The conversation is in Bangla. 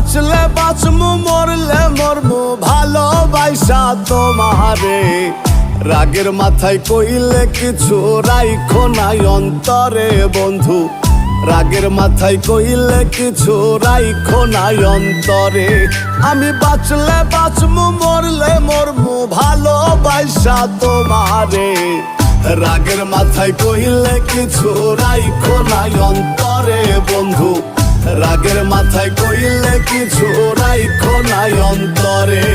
বাঁচলে বাঁচমু মরলে মরমু ভালোবাসা তোমারে। রাগের মাথায় কইলে কিছু রাইখো নাই অন্তরে বন্ধু, রাগের মাথায় কইলে কিছু রাইখো নাই অন্তরে। আমি বাঁচলে বাঁচমু মরলে মরমু ভালোবাসা তোমারে। রাগের মাথায় কইলে কিছু রাইখো নাই অন্তরে বন্ধু, রাগের মাথায় কইলে কিছু রাইখো নাই অন্তরে।